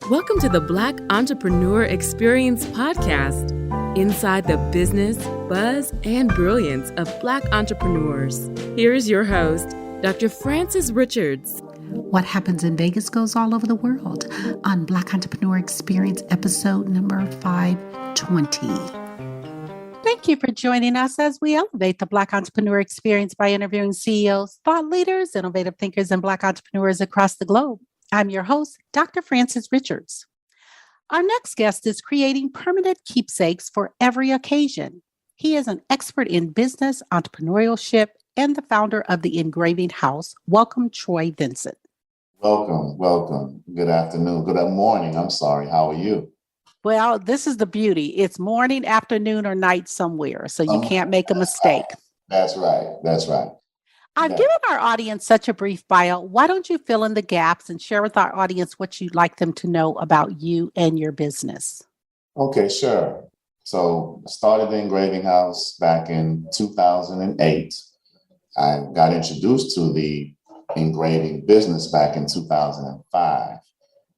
Welcome to the Black Entrepreneur Experience podcast, inside the business, buzz, and brilliance of Black entrepreneurs. Here is your host, Dr. Frances Richards. What happens in Vegas goes all over the world on Black Entrepreneur Experience episode number 520. Thank you for joining us as we elevate the Black Entrepreneur Experience by interviewing CEOs, thought leaders, innovative thinkers, and Black entrepreneurs across the globe. I'm your host, Dr. Frances Richards. Our next guest is creating permanent keepsakes for every occasion. He is an expert in business, entrepreneurship, and the founder of the Engraving House. Welcome, Troy Vincent. Welcome. Good afternoon. Good morning. I'm sorry. How are you? Well, this is the beauty. It's morning, afternoon, or night somewhere, so you can't make a mistake. That's right. I've given our audience such a brief bio. Why don't you fill in the gaps and share with our audience what you'd like them to know about you and your business? Okay, sure. So I started the Engraving House back in 2008. I got introduced to the engraving business back in 2005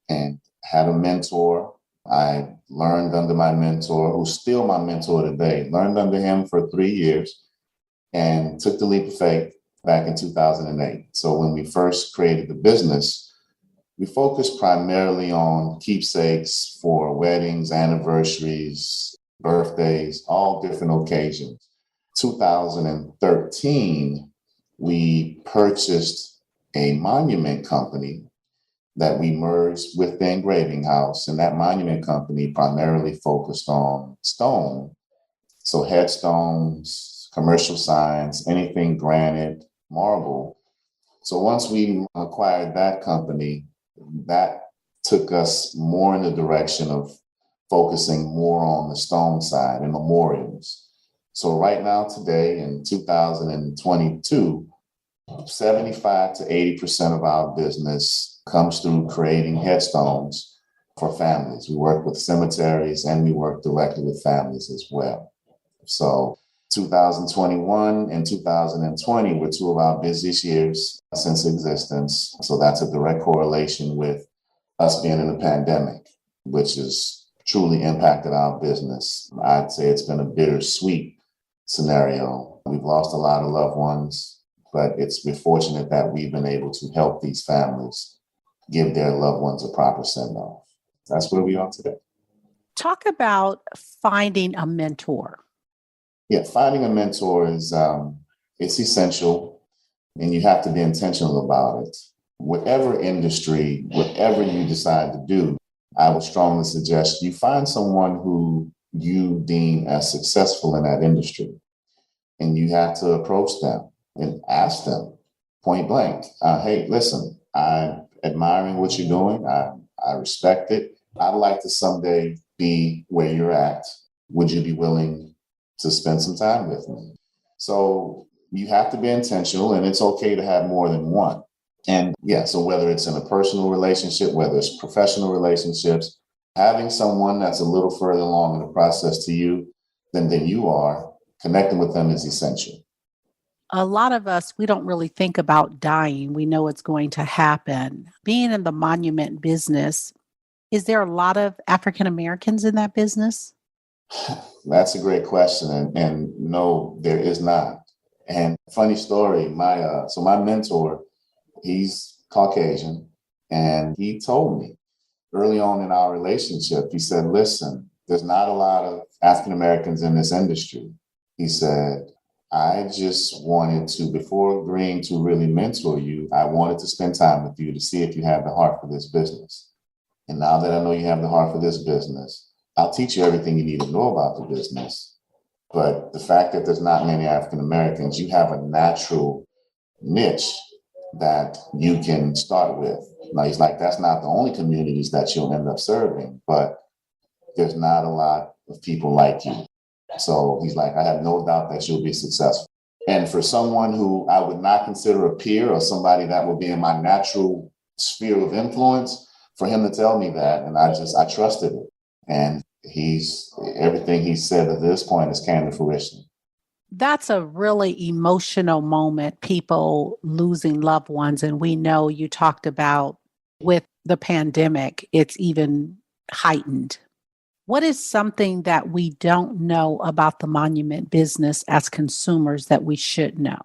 and had a mentor. I learned under my mentor, who's still my mentor today, learned under him for 3 years and took the leap of faith back in 2008. So when we first created the business, we focused primarily on keepsakes for weddings, anniversaries, birthdays, all different occasions. 2013, we purchased a monument company that we merged with the Engraving House. And that monument company primarily focused on stone. So headstones, commercial signs, anything granite, marble. So once we acquired that company, that took us more in the direction of focusing more on the stone side and memorials. So right now, today in 2022, 75 to 80% of our business comes through creating headstones for families. We work with cemeteries and we work directly with families as well. So 2021 and 2020 were two of our busiest years since existence. So that's a direct correlation with us being in a pandemic, which has truly impacted our business. I'd say it's been a bittersweet scenario. We've lost a lot of loved ones, but we're fortunate that we've been able to help these families give their loved ones a proper send-off. That's where we are today. Talk about finding a mentor. Yeah, finding a mentor is it's essential, and you have to be intentional about it. Whatever industry, whatever you decide to do, I would strongly suggest you find someone who you deem as successful in that industry, and you have to approach them and ask them point blank, hey, listen, I'm admiring what you're doing. I respect it. I'd like to someday be where you're at. Would you be willing to spend some time with me? So you have to be intentional, and it's okay to have more than one. And yeah, so whether it's in a personal relationship, whether it's professional relationships, having someone that's a little further along in the process to you than you are, connecting with them is essential. A lot of us, we don't really think about dying. We know it's going to happen. Being in the monument business, is there a lot of African Americans in that business? That's a great question. And no, there is not. And funny story, my mentor, he's Caucasian, and he told me early on in our relationship, he said, listen, there's not a lot of African Americans in this industry. He said, I just wanted to, before agreeing to really mentor you, I wanted to spend time with you to see if you have the heart for this business. And now that I know you have the heart for this business, I'll teach you everything you need to know about the business. But the fact that there's not many African Americans, you have a natural niche that you can start with. Now, he's like, that's not the only communities that you'll end up serving, but there's not a lot of people like you. So he's like, I have no doubt that you'll be successful. And for someone who I would not consider a peer or somebody that would be in my natural sphere of influence, for him to tell me that, and I trusted it. And everything he said at this point is came to fruition. That's a really emotional moment, people losing loved ones. And we know you talked about With the pandemic, it's even heightened. What is something that we don't know about the monument business as consumers that we should know?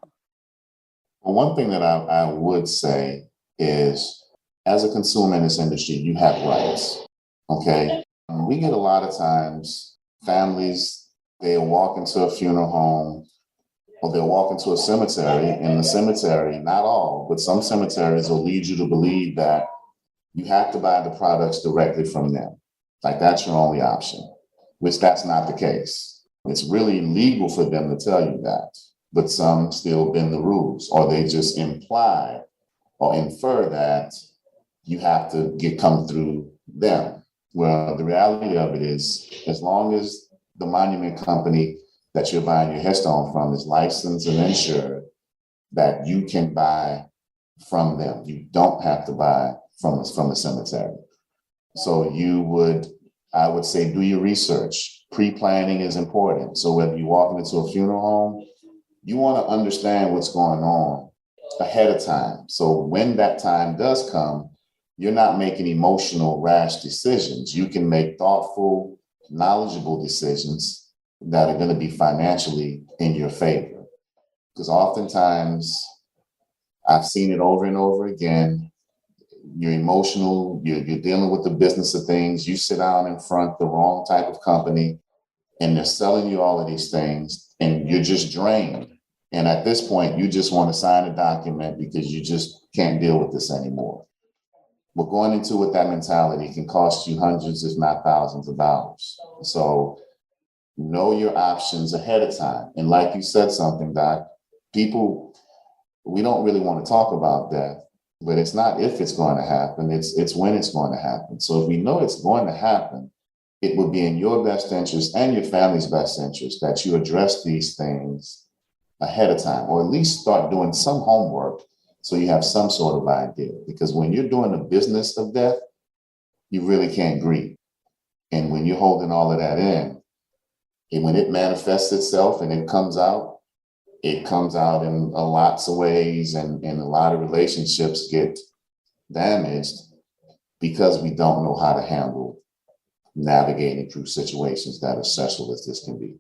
Well, one thing that I would say is, as a consumer in this industry, you have rights. Okay. We get a lot of times families, they'll walk into a funeral home or they'll walk into a cemetery. In the cemetery, not all, but some cemeteries will lead you to believe that you have to buy the products directly from them. Like that's your only option, which that's not the case. It's really illegal for them to tell you that, but some still bend the rules, or they just imply or infer that you have to come through them. Well, the reality of it is, as long as the monument company that you're buying your headstone from is licensed and insured, that you can buy from them. You don't have to buy from the cemetery. So I would say, do your research. Pre-planning is important. So whether you're walking into a funeral home, you want to understand what's going on ahead of time. So when that time does come, you're not making emotional, rash decisions. You can make thoughtful, knowledgeable decisions that are going to be financially in your favor. Because oftentimes, I've seen it over and over again. You're emotional, you're dealing with the business of things. You sit down in front the wrong type of company, and they're selling you all of these things, and you're just drained. And at this point, you just want to sign a document because you just can't deal with this anymore. But going into with that mentality can cost you hundreds, if not thousands of dollars. So know your options ahead of time. And like you said something, Doc, people, we don't really want to talk about death, but it's not if it's going to happen, it's when it's going to happen. So if we know it's going to happen, it would be in your best interest and your family's best interest that you address these things ahead of time, or at least start doing some homework so you have some sort of idea. Because when you're doing the business of death, you really can't grieve. And when you're holding all of that in, and when it manifests itself and it comes out in a lots of ways, and a lot of relationships get damaged because we don't know how to handle navigating through situations that are stressful as this can be.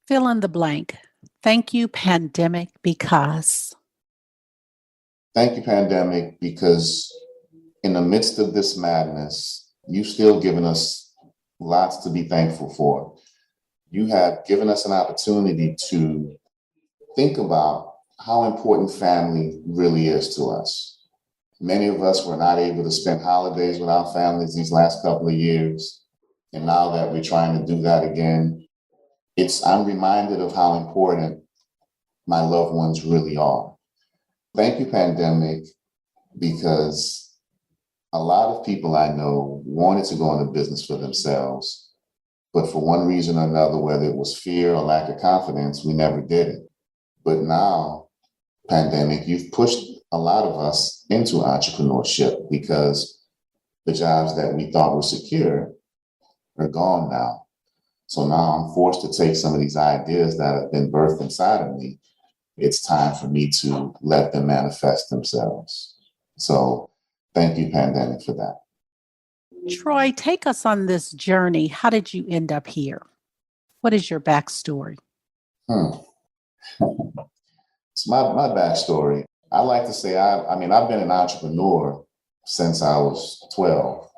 Fill in the blank. Thank you, pandemic, because. Thank you, pandemic, because in the midst of this madness, you've still given us lots to be thankful for. You have given us an opportunity to think about how important family really is to us. Many of us were not able to spend holidays with our families these last couple of years. And now that we're trying to do that again, I'm reminded of how important my loved ones really are. Thank you, pandemic, because a lot of people I know wanted to go into business for themselves, but for one reason or another, whether it was fear or lack of confidence, we never did it. But now, pandemic, you've pushed a lot of us into entrepreneurship because the jobs that we thought were secure are gone now. So now I'm forced to take some of these ideas that have been birthed inside of me. It's time for me to let them manifest themselves. So thank you, pandemic, for that. Troy, take us on this journey. How did you end up here? What is your backstory? It's my backstory. I like to say, I've been an entrepreneur since I was 12.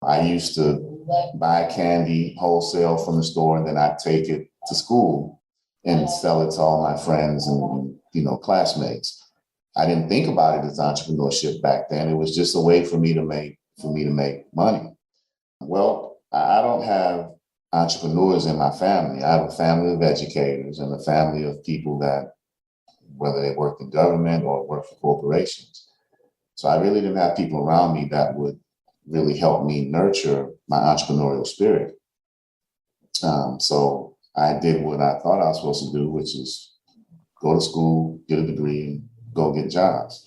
I used to buy candy wholesale from the store, and then I'd take it to school and sell it to all my friends and classmates. I didn't think about it as entrepreneurship back then. It was just a way for me to make money. Well, I don't have entrepreneurs in my family. I have a family of educators and a family of people that, whether they work in government or work for corporations. So I really didn't have people around me that would really help me nurture my entrepreneurial spirit. So I did what I thought I was supposed to do, which is go to school, get a degree, and go get jobs.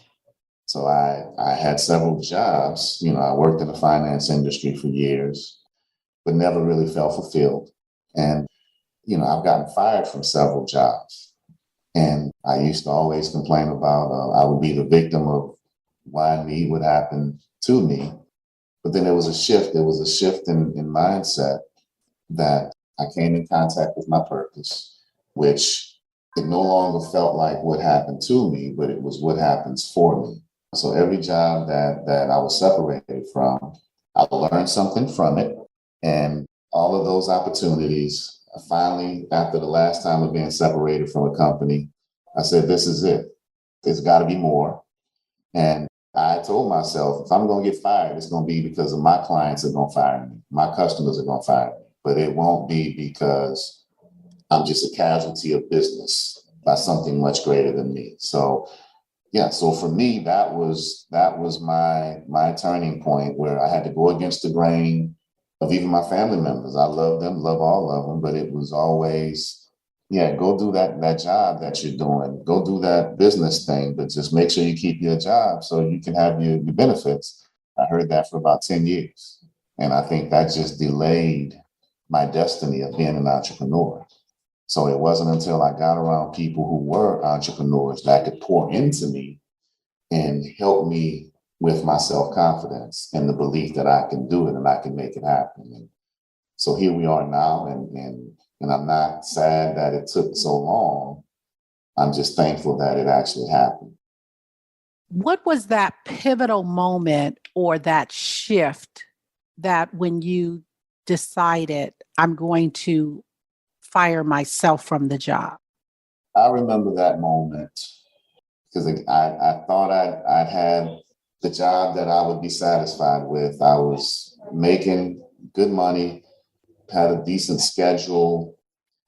So I had several jobs. I worked in the finance industry for years, but never really felt fulfilled. And, I've gotten fired from several jobs. And I used to always complain about I would be the victim of why me, what happened to me. But then there was a shift. There was a shift in mindset that I came in contact with my purpose, which it no longer felt like what happened to me, but it was what happens for me. So every job that I was separated from, I learned something from it. And all of those opportunities, finally, after the last time of being separated from a company, I said, this is it. There's got to be more. And I told myself, if I'm going to get fired, it's going to be because of my clients are going to fire me. My customers are going to fire me. But it won't be because I'm just a casualty of business by something much greater than me. So, yeah. So for me, that was my turning point where I had to go against the grain of even my family members. I love them, love all of them, but it was always, yeah, go do that job that you're doing. Go do that business thing, but just make sure you keep your job so you can have your benefits. I heard that for about 10 years. And I think that just delayed my destiny of being an entrepreneur. So it wasn't until I got around people who were entrepreneurs that could pour into me and help me with my self-confidence and the belief that I can do it and I can make it happen. And so here we are now, and I'm not sad that it took so long. I'm just thankful that it actually happened. What was that pivotal moment or that shift that when you decided I'm going to fire myself from the job? I remember that moment because I thought I'd had the job that I would be satisfied with. I was making good money, had a decent schedule,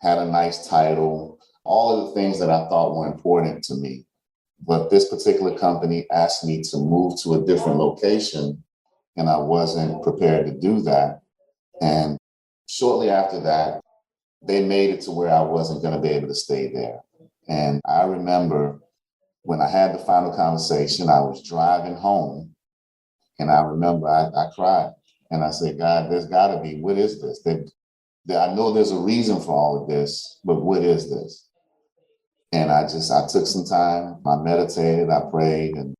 had a nice title, all of the things that I thought were important to me. But this particular company asked me to move to a different location, and I wasn't prepared to do that. And shortly after that, they made it to where I wasn't going to be able to stay there. And I remember when I had the final conversation, I was driving home, and I remember I cried. And I said, God, there's got to be, what is this? I know there's a reason for all of this, but what is this? And I took some time, I meditated, I prayed, and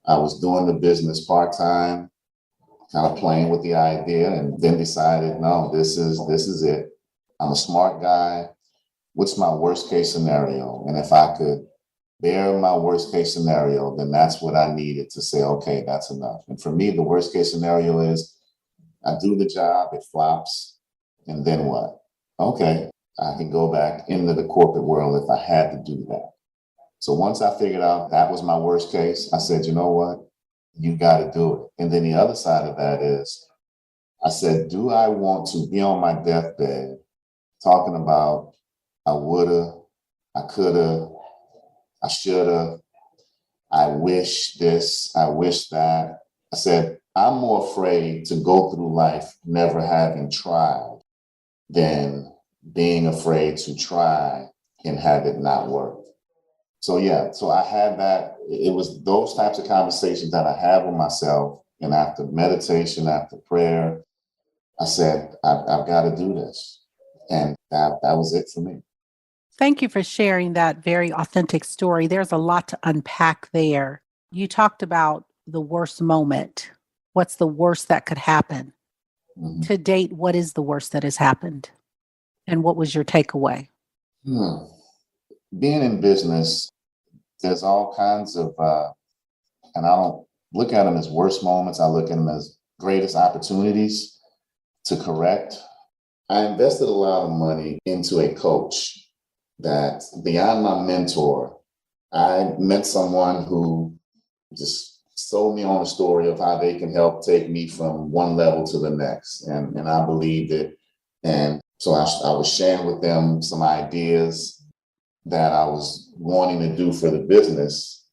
I was doing the business part-time, kind of playing with the idea, and then decided, no, this is it. I'm a smart guy. What's my worst case scenario? And if I could bear my worst case scenario, then that's what I needed to say, okay, that's enough. And for me, the worst case scenario is I do the job, it flops, and then what? Okay, I can go back into the corporate world if I had to do that. So once I figured out that was my worst case, I said, you know what? You got to do it. And then the other side of that is, I said, do I want to be on my deathbed talking about I woulda, I coulda, I shoulda, I wish this, I wish that. I said, I'm more afraid to go through life never having tried than being afraid to try and have it not work. So yeah, so I had that. It was those types of conversations that I had with myself. And after meditation, after prayer, I said, I've got to do this. And that was it for me. Thank you for sharing that very authentic story. There's a lot to unpack there. You talked about the worst moment. What's the worst that could happen? Mm-hmm. To date, what is the worst that has happened? And what was your takeaway? Being in business, there's all kinds of, and I don't look at them as worst moments. I look at them as greatest opportunities to correct. I invested a lot of money into a coach that beyond my mentor, I met someone who just sold me on a story of how they can help take me from one level to the next. And I believed it. And so I was sharing with them some ideas that I was wanting to do for the business.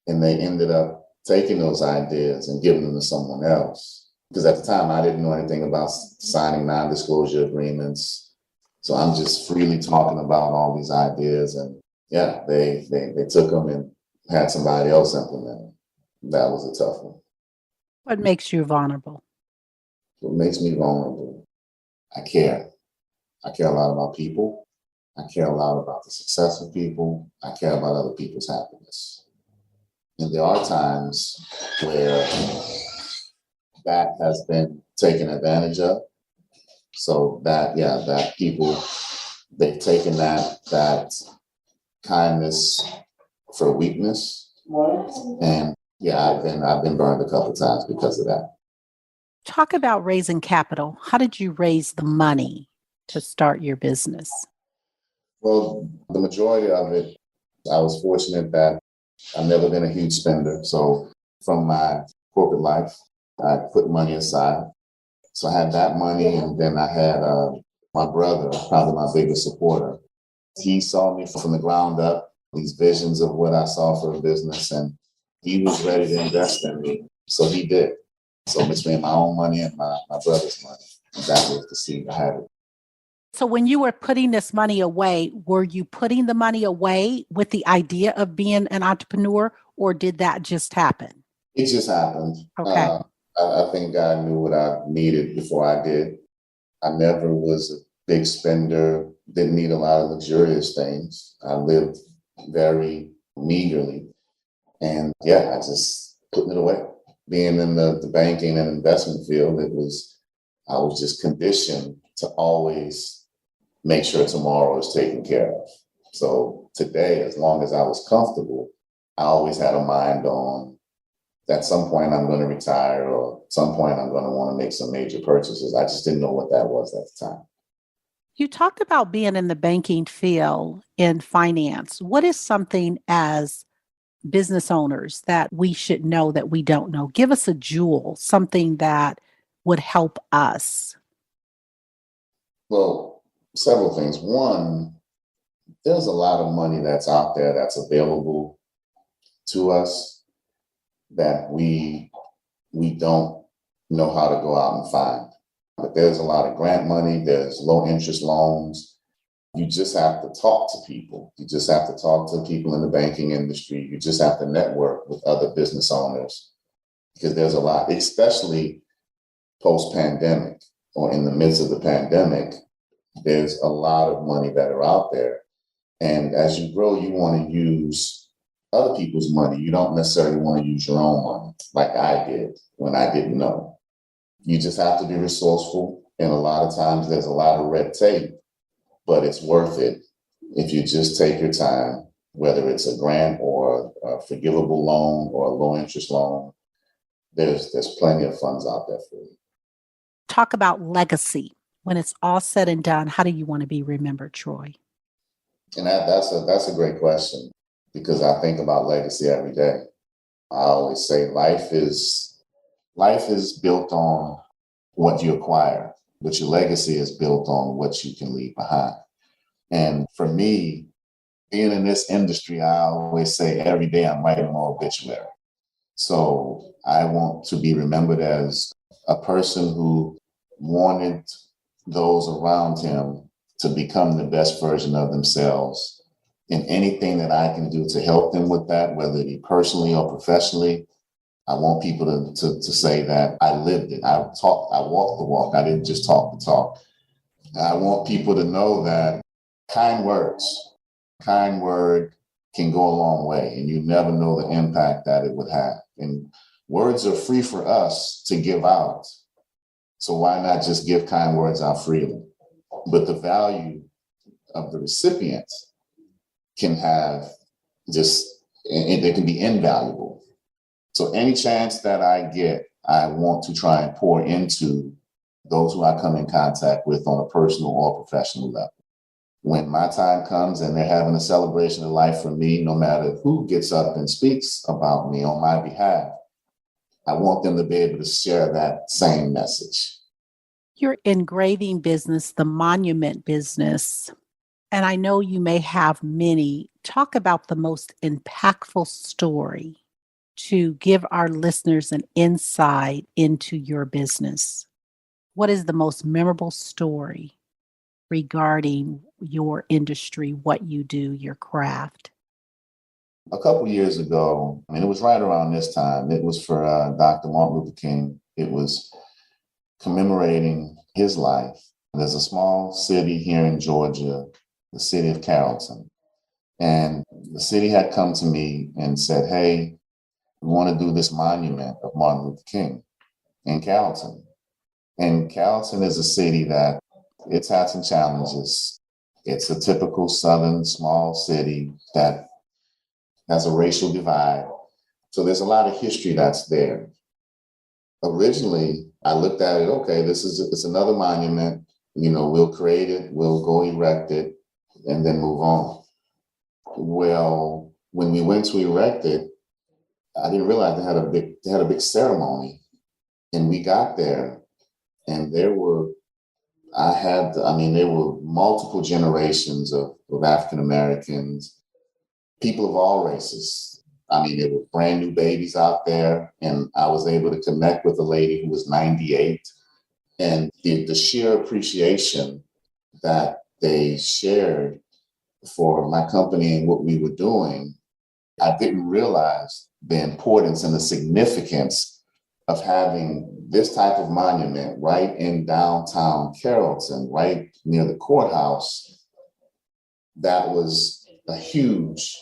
And they ended up taking those ideas and giving them to someone else. Because at the time, I didn't know anything about signing non-disclosure agreements. So I'm just freely talking about all these ideas. And yeah, they took them and had somebody else implement them. That was a tough one. What makes you vulnerable? What makes me vulnerable? I care. I care a lot about people. I care a lot about the success of people. I care about other people's happiness. And there are times where that has been taken advantage of. So that people, they've taken that kindness for weakness. And I've been burned a couple times because of that. Talk about raising capital. How did you raise the money to start your business? Well, the majority of it, I was fortunate that I've never been a huge spender. So from my corporate life, I put money aside. So I had that money, and then I had my brother, probably my biggest supporter. He saw me from the ground up, these visions of what I saw for the business, and he was ready to invest in me. So he did. So between my own money and my brother's money, that was the seed I had. So when you were putting this money away, were you putting the money away with the idea of being an entrepreneur, or did that just happen? It just happened. Okay. I think God knew what I needed before I did. I never was a big spender, didn't need a lot of luxurious things. I lived very meagerly. And I just putting it away. Being in the banking and investment field, I was just conditioned to always make sure tomorrow is taken care of. So today, as long as I was comfortable, I always had a mind on at some point I'm going to retire, or at some point I'm going to want to make some major purchases. I just didn't know what that was at the time. You talked about being in the banking field in finance. What is something as business owners that we should know that we don't know? Give us a jewel, something that would help us. Well, several things. One, there's a lot of money that's out there that's available to us that we don't know how to go out and find. But there's a lot of grant money, there's low interest loans. You just have to talk to people. You just have to talk to people in the banking industry. You just have to network with other business owners, because there's a lot, especially post-pandemic or in the midst of the pandemic, there's a lot of money that are out there. And as you grow, you want to use other people's money. You don't necessarily want to use your own money like I did when I didn't know. You just have to be resourceful. And a lot of times there's a lot of red tape, but it's worth it if you just take your time, whether it's a grant or a forgivable loan or a low interest loan. There's plenty of funds out there for you. Talk about legacy. When it's all said and done, how do you want to be remembered, Troy? And that's a great question, because I think about legacy every day. I always say life is built on what you acquire, but your legacy is built on what you can leave behind. And for me, being in this industry, I always say every day I'm writing my obituary. So I want to be remembered as a person who wanted those around him to become the best version of themselves, and anything that I can do to help them with that, whether it be personally or professionally. I want people to say that I lived it. I walked the walk. I didn't just talk the talk. I want people to know that kind word can go a long way, and you never know the impact that it would have. And words are free for us to give out. So why not just give kind words out freely? But the value of the recipient can have it can be invaluable. So any chance that I get, I want to try and pour into those who I come in contact with on a personal or professional level. When my time comes and they're having a celebration of life for me, no matter who gets up and speaks about me on my behalf, I want them to be able to share that same message. Your engraving business, the monument business, and I know you may have many. Talk about the most impactful story to give our listeners an insight into your business. What is the most memorable story regarding your industry, what you do, your craft? A couple years ago, and it was right around this time, it was for Dr. Martin Luther King. It was commemorating his life. There's a small city here in Georgia, the city of Carrollton. And the city had come to me and said, hey, we want to do this monument of Martin Luther King in Carrollton. And Carrollton is a city that it's had some challenges. It's a typical Southern small city that has a racial divide. So there's a lot of history that's there. Originally, I looked at it, okay, it's another monument. We'll create it, we'll go erect it, and then move on. Well, when we went to erect it, I didn't realize they had a big ceremony. And we got there, and there were multiple generations of African Americans, people of all races. There were brand new babies out there, and I was able to connect with a lady who was 98. And the sheer appreciation that they shared for my company and what we were doing, I didn't realize the importance and the significance of having this type of monument right in downtown Carrollton, right near the courthouse. That was a huge,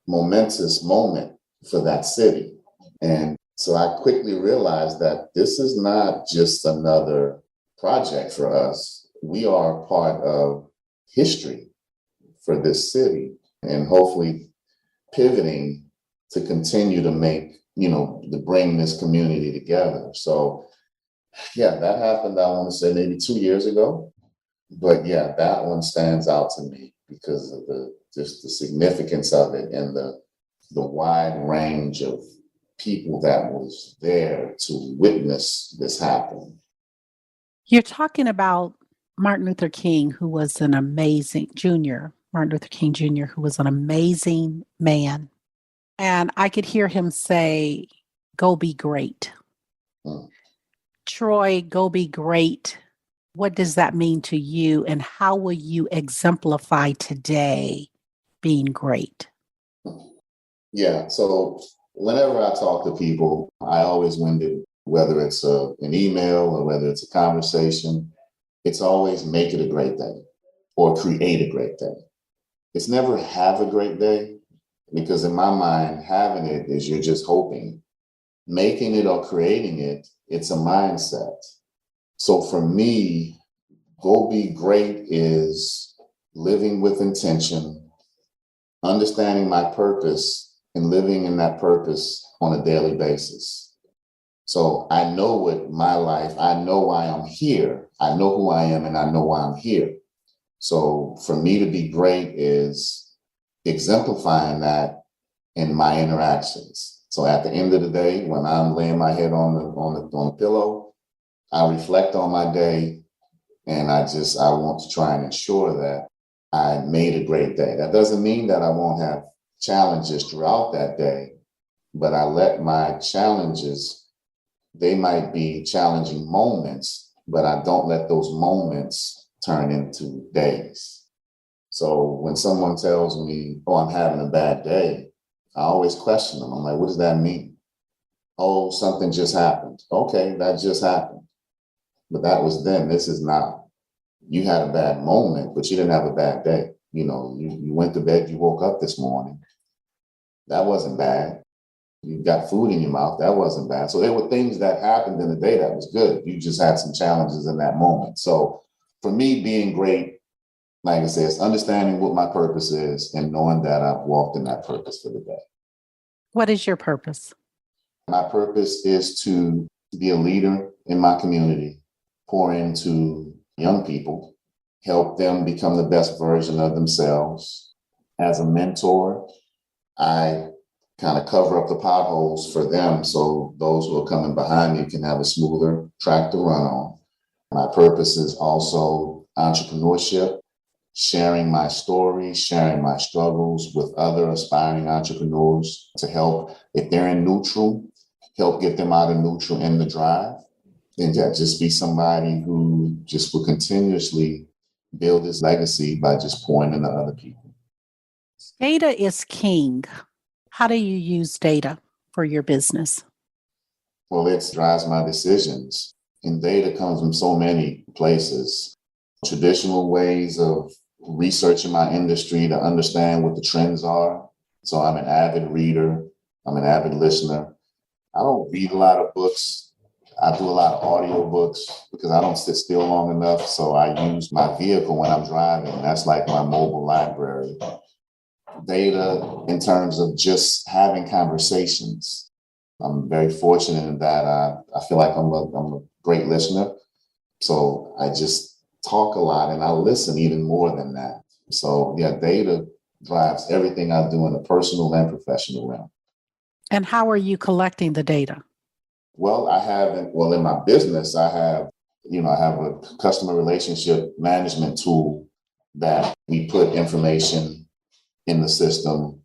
momentous moment for that city. And so I quickly realized that this is not just another project for us. We are part of history for this city, and hopefully pivoting to continue to make, to bring this community together. So yeah, that happened, I want to say maybe 2 years ago. But yeah, that one stands out to me because of the significance of it and the wide range of people that was there to witness this happen. You're talking about Martin Luther King, who was an amazing Martin Luther King Jr., who was an amazing man. And I could hear him say, "Go be great." Troy, go be great. What does that mean to you? And how will you exemplify today being great? Yeah. So whenever I talk to people, I always wonder whether it's an email or whether it's a conversation, it's always make it a great day or create a great day. It's never have a great day, because in my mind, having it is you're just hoping. Making it or creating it, it's a mindset. So for me, go be great is living with intention, understanding my purpose, and living in that purpose on a daily basis. So I know what my life, I know why I'm here. I know who I am and I know why I'm here. So for me to be great is exemplifying that in my interactions. So at the end of the day, when I'm laying my head on the pillow, I reflect on my day, and I want to try and ensure that I made a great day. That doesn't mean that I won't have challenges throughout that day, but I let my challenges, they might be challenging moments, but I don't let those moments turn into days. So when someone tells me, "Oh, I'm having a bad day," I always question them. I'm like, what does that mean? "Oh, something just happened." Okay, that just happened. But that was then. This is now. You had a bad moment, but you didn't have a bad day. You went to bed, you woke up this morning. That wasn't bad. You got food in your mouth. That wasn't bad. So there were things that happened in the day that was good. You just had some challenges in that moment. So for me, being great, like I said, it's understanding what my purpose is and knowing that I've walked in that purpose for the day. What is your purpose? My purpose is to be a leader in my community, pour into young people, help them become the best version of themselves. As a mentor, I kind of cover up the potholes for them so those who are coming behind me can have a smoother track to run on. My purpose is also entrepreneurship, sharing my story, sharing my struggles with other aspiring entrepreneurs to help, if they're in neutral, help get them out of neutral in the drive. And just be somebody who just will continuously build this legacy by just pouring into other people. Data is king. How do you use data for your business? Well, it drives my decisions. And data comes from so many places. Traditional ways of researching my industry to understand what the trends are. So I'm an avid reader. I'm an avid listener. I don't read a lot of books. I do a lot of audio books because I don't sit still long enough. So I use my vehicle when I'm driving. That's like my mobile library. Data in terms of just having conversations. I'm very fortunate in that I feel like I'm a great listener. So I just talk a lot and I listen even more than that. So yeah, data drives everything I do in the personal and professional realm. And how are you collecting the data? Well, in my business, I have a customer relationship management tool that we put information in the system.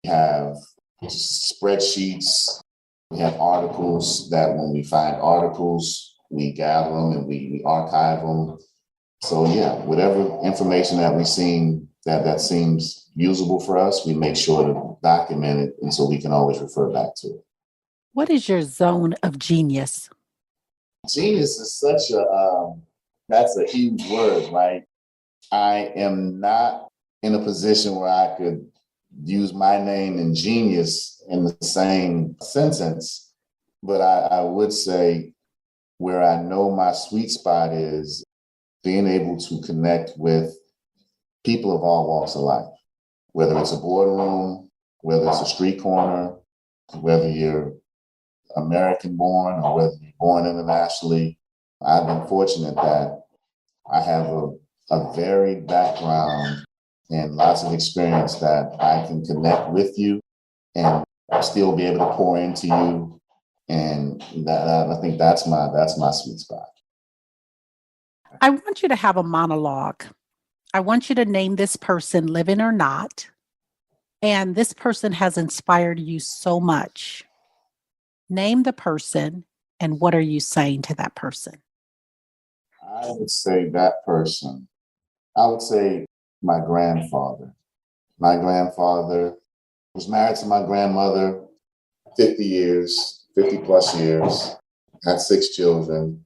We have spreadsheets. We have articles that when we find articles, we gather them and we archive them. So yeah, whatever information that we seem that seems usable for us, we make sure to document it, and so we can always refer back to it. What is your zone of genius? Genius is that's a huge word, right? I am not in a position where I could use my name and genius in the same sentence, but I would say where I know my sweet spot is being able to connect with people of all walks of life, whether it's a boardroom, whether it's a street corner, whether you're American born or whether you're born internationally. I've been fortunate that I have a varied background and lots of experience that I can connect with you and still be able to pour into you. And that I think that's my sweet spot. I want you to have a monologue. I want you to name this person, living or not. And this person has inspired you so much. Name the person, and what are you saying to that person? I would say that person. I would say my grandfather. My grandfather was married to my grandmother 50 plus years, had 6 children,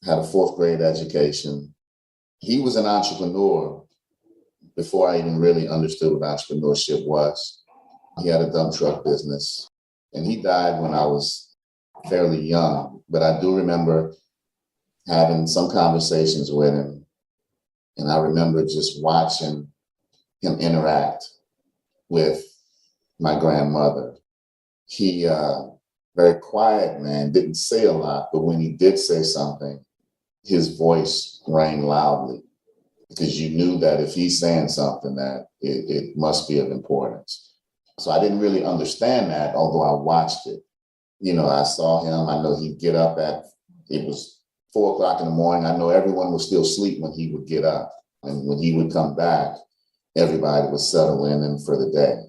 had a 4th grade education. He was an entrepreneur before I even really understood what entrepreneurship was. He had a dump truck business, and he died when I was fairly young. But I do remember having some conversations with him, and I remember just watching him interact with my grandmother. He, very quiet man, didn't say a lot, but when he did say something, his voice rang loudly because you knew that if he's saying something that it must be of importance. So I didn't really understand that, although I watched it. I saw him. I know he'd get up it was 4 o'clock in the morning. I know everyone was still asleep when he would get up. And when he would come back, everybody would settle in and for the day.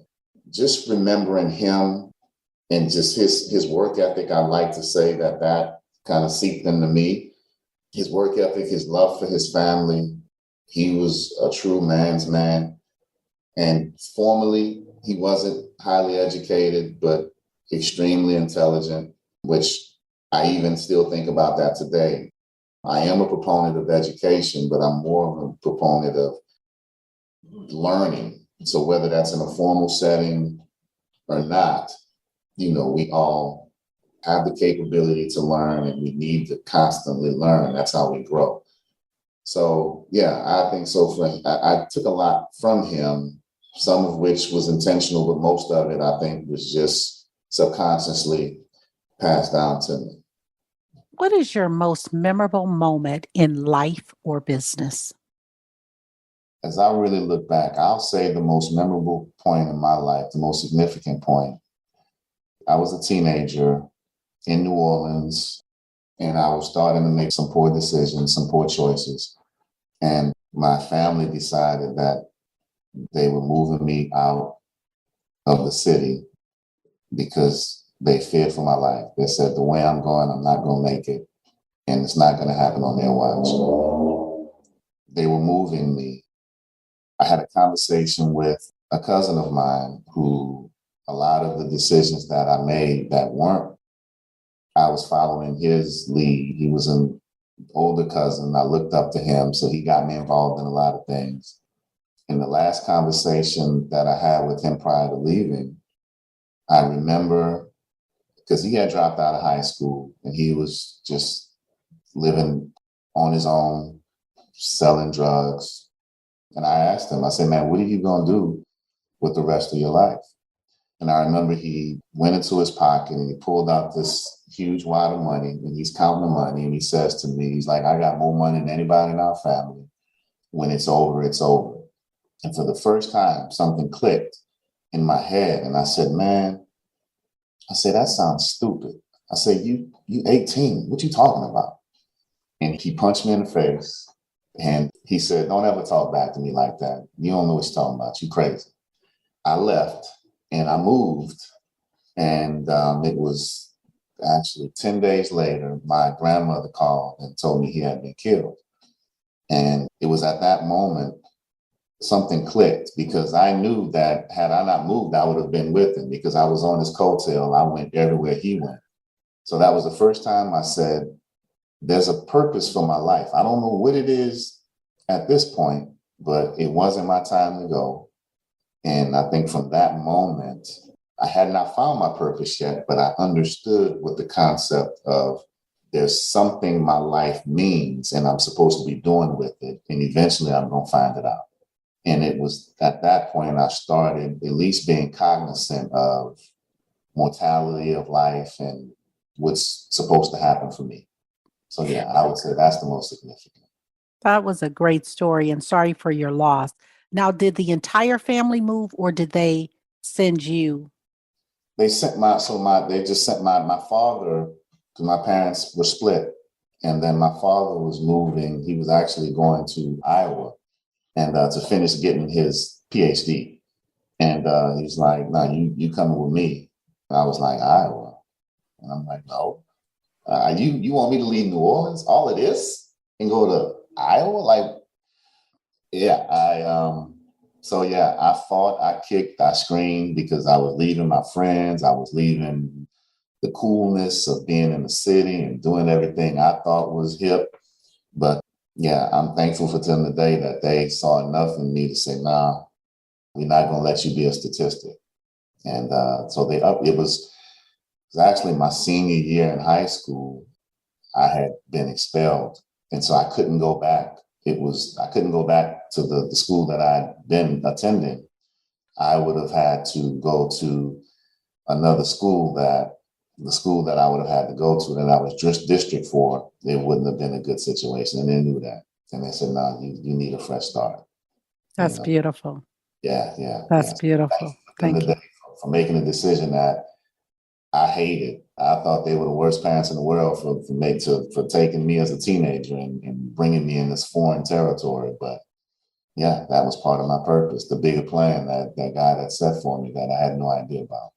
Just remembering him and just his work ethic, I like to say that kind of seeped into me. His work ethic, his love for his family. He was a true man's man. And formally, he wasn't highly educated, but extremely intelligent, which I even still think about that today. I am a proponent of education, but I'm more of a proponent of learning. So whether that's in a formal setting or not, we all have the capability to learn and we need to constantly learn. That's how we grow. So, yeah, I think so. I took a lot from him, some of which was intentional, but most of it, I think, was just subconsciously passed down to me. What is your most memorable moment in life or business? As I really look back, I'll say the most memorable point in my life, the most significant point. I was a teenager in New Orleans, and I was starting to make some poor decisions, some poor choices. And my family decided that they were moving me out of the city because they feared for my life. They said, the way I'm going, I'm not going to make it, and it's not going to happen on their watch. They were moving me. I had a conversation with a cousin of mine who a lot of the decisions that I made that weren't, I was following his lead. He was an older cousin. I looked up to him, so he got me involved in a lot of things. In the last conversation that I had with him prior to leaving, I remember because he had dropped out of high school and he was just living on his own, selling drugs. And I asked him, I said, man, what are you going to do with the rest of your life? And I remember he went into his pocket and he pulled out this huge wad of money and he's counting the money. And he says to me, he's like, I got more money than anybody in our family. When it's over, it's over. And for the first time, something clicked in my head. And I said, man, I said, that sounds stupid. I said, you 18, what you talking about? And he punched me in the face and he said, don't ever talk back to me like that. You don't know what you're talking about. You crazy. I left and I moved. And it was actually 10 days later, my grandmother called and told me he had been killed. And it was at that moment something clicked, because I knew that had I not moved, I would have been with him because I was on his coattail. I went everywhere he went. So that was the first time I said, there's a purpose for my life. I don't know what it is at this point, but it wasn't my time to go. And I think from that moment, I had not found my purpose yet, but I understood what the concept of there's something my life means and I'm supposed to be doing with it. And eventually I'm going to find it out. And it was at that point I started at least being cognizant of mortality of life and what's supposed to happen for me. So yeah, I would say that's the most significant. That was a great story, and sorry for your loss. Now, did the entire family move or did they send you? They just sent my father, because my parents were split. And then my father was moving. He was actually going to Iowa and to finish getting his PhD. And he's like, no, you coming with me. And I was like, Iowa. And I'm like, no. You want me to leave New Orleans, all of this, and go to Iowa? Like, yeah, I fought, I kicked, I screamed because I was leaving my friends. I was leaving the coolness of being in the city and doing everything I thought was hip. But yeah, I'm thankful for them today that they saw enough in me to say, nah, we're not going to let you be a statistic. And it was actually my senior year in high school. I had been expelled. And so I couldn't go back. I couldn't go back to the school that I'd been attending. I would have had to go to another school the school that I would have had to go to that I was just district for, it wouldn't have been a good situation. And they knew that. And they said, no, you need a fresh start. That's beautiful. Yeah. That's beautiful. Thank you. For making a decision that I hated. I thought they were the worst parents in the world for taking me as a teenager and bringing me in this foreign territory. But yeah, that was part of my purpose, the bigger plan that God had set for me that I had no idea about.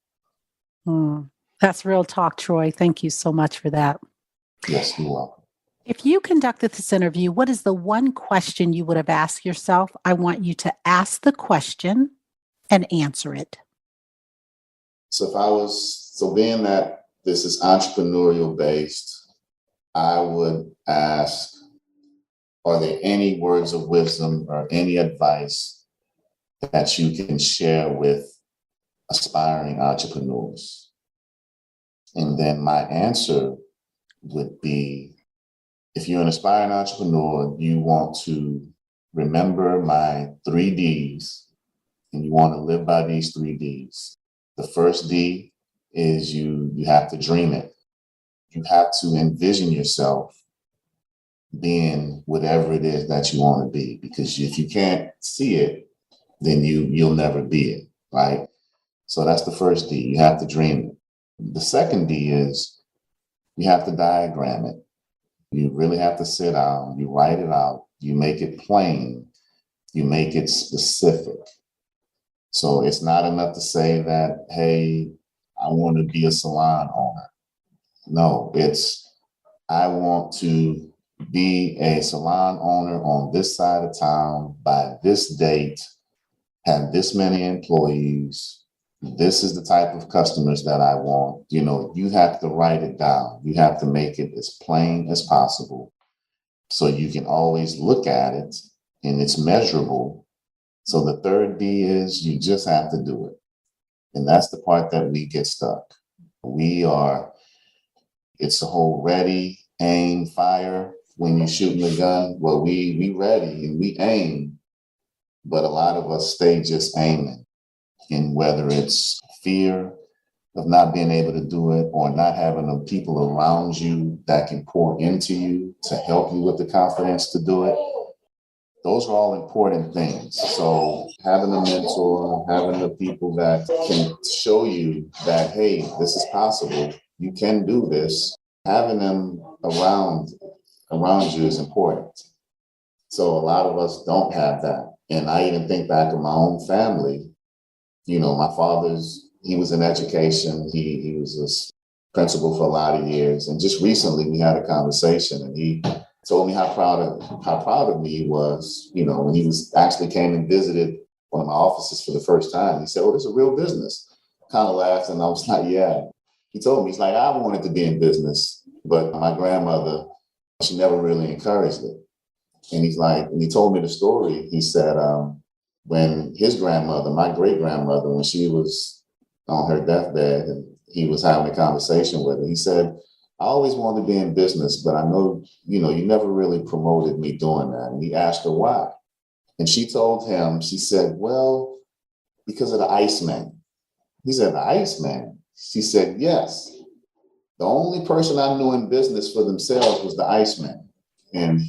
That's real talk, Troy. Thank you so much for that. Yes, you're welcome. If you conducted this interview, what is the one question you would have asked yourself? I want you to ask the question and answer it. So being that this is entrepreneurial based, I would ask, are there any words of wisdom or any advice that you can share with aspiring entrepreneurs? And then my answer would be, if you're an aspiring entrepreneur, you want to remember my 3 Ds and you want to live by these 3 Ds. The first D is you have to dream it. You have to envision yourself being whatever it is that you want to be, because if you can't see it, then you'll never be it, right? So that's the first D. You have to dream it. The second D is you have to diagram it. You really have to sit down, you write it out, you make it plain, you make it specific. So it's not enough to say that, hey, I want to be a salon owner. No, I want to be a salon owner on this side of town by this date, have this many employees. This is the type of customers that I want. You have to write it down. You have to make it as plain as possible so you can always look at it and it's measurable. So the third D is you just have to do it. And that's the part that we get stuck. It's the whole ready, aim, fire. When you're shooting a gun, well, we ready and we aim, but a lot of us stay just aiming. And whether it's fear of not being able to do it or not having the people around you that can pour into you to help you with the confidence to do it, those are all important things. So having a mentor, having the people that can show you that, hey, this is possible, you can do this, having them around you is important. So a lot of us don't have that. And I even think back in my own family, my he was in education. He was a principal for a lot of years. And just recently we had a conversation and he told me how proud of me he was, when he actually came and visited one of my offices for the first time. He said, "Oh, this is a real business." Kind of laughed and I was like, yeah. He told me, he's like, "I wanted to be in business, but my grandmother, she never really encouraged it." And he told me the story. He said, when his grandmother, my great grandmother, when she was on her deathbed and he was having a conversation with her, he said, "I always wanted to be in business, but I know, you never really promoted me doing that." And he asked her why. And she told him, she said, "Well, because of the Iceman." He said, "The Iceman?" She said, "Yes. The only person I knew in business for themselves was the Iceman." And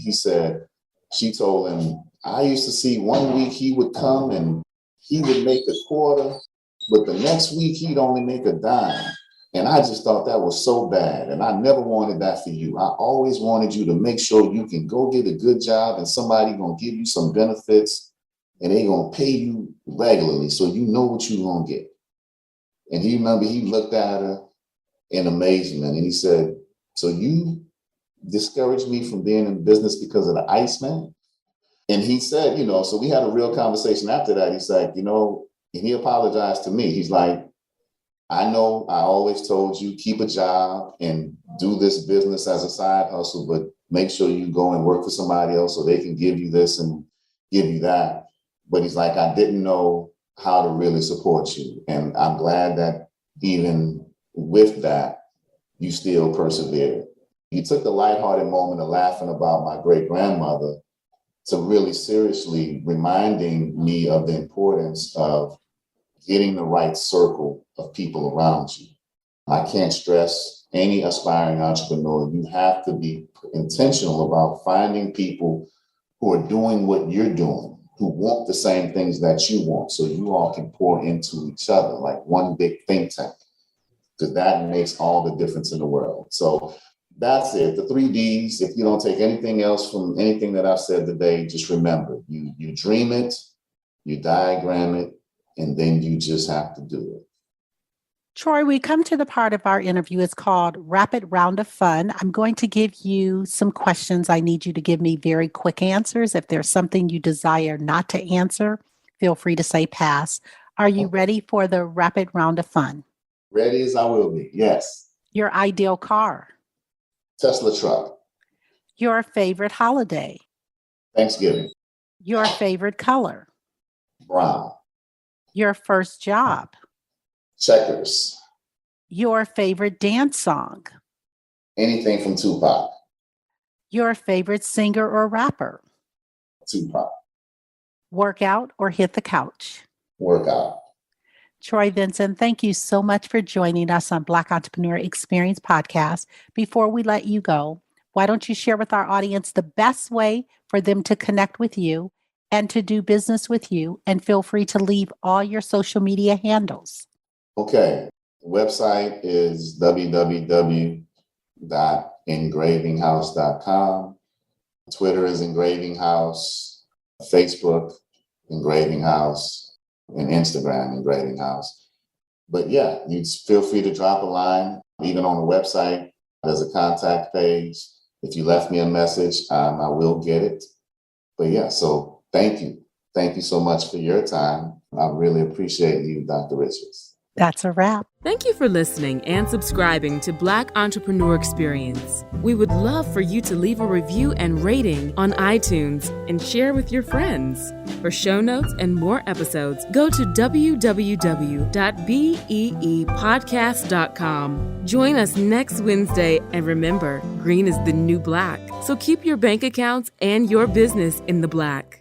she told him, "I used to see one week he would come and he would make a quarter, but the next week he'd only make a dime. And I just thought that was so bad. And I never wanted that for you. I always wanted you to make sure you can go get a good job and somebody going to give you some benefits and they going to pay you regularly so you know what you're going to get." And he looked at her in amazement and he said, "So you discouraged me from being in business because of the Iceman?" And he said, so we had a real conversation after that. He's like, and he apologized to me. He's like, "I know I always told you keep a job and do this business as a side hustle, but make sure you go and work for somebody else so they can give you this and give you that." But he's like, "I didn't know how to really support you. And I'm glad that even with that, you still persevered." You took the lighthearted moment of laughing about my great grandmother to really seriously reminding me of the importance of getting the right circle of people around you. I can't stress any aspiring entrepreneur. You have to be intentional about finding people who are doing what you're doing, who want the same things that you want, so you all can pour into each other like one big think tank, because that makes all the difference in the world. So that's it. The 3Ds. If you don't take anything else from anything that I've said today, just remember, you dream it, you diagram it, and then you just have to do it. Troy, we come to the part of our interview. It's called Rapid Round of Fun. I'm going to give you some questions. I need you to give me very quick answers. If there's something you desire not to answer, feel free to say pass. Are you ready for the Rapid Round of Fun? Ready as I will be, yes. Your ideal car? Tesla truck. Your favorite holiday? Thanksgiving. Your favorite color? Brown. Your first job? Checkers. Your favorite dance song? Anything from Tupac. Your favorite singer or rapper? Tupac. Workout or hit the couch? Workout. Troy Vincent, thank you so much for joining us on Black Entrepreneur Experience Podcast. Before we let you go, why don't you share with our audience the best way for them to connect with you and to do business with you? And feel free to leave all your social media handles. Okay. The website is www.engravinghouse.com. Twitter is Engraving House. Facebook, Engraving House. And Instagram, Engraving House. But yeah, you feel free to drop a line. Even on the website, there's a contact page. If you left me a message, I will get it. But yeah, so thank you. Thank you so much for your time. I really appreciate you, Dr. Richards. That's a wrap. Thank you for listening and subscribing to Black Entrepreneur Experience. We would love for you to leave a review and rating on iTunes and share with your friends. For show notes and more episodes, go to www.beepodcast.com. Join us next Wednesday, and remember, green is the new black. So keep your bank accounts and your business in the black.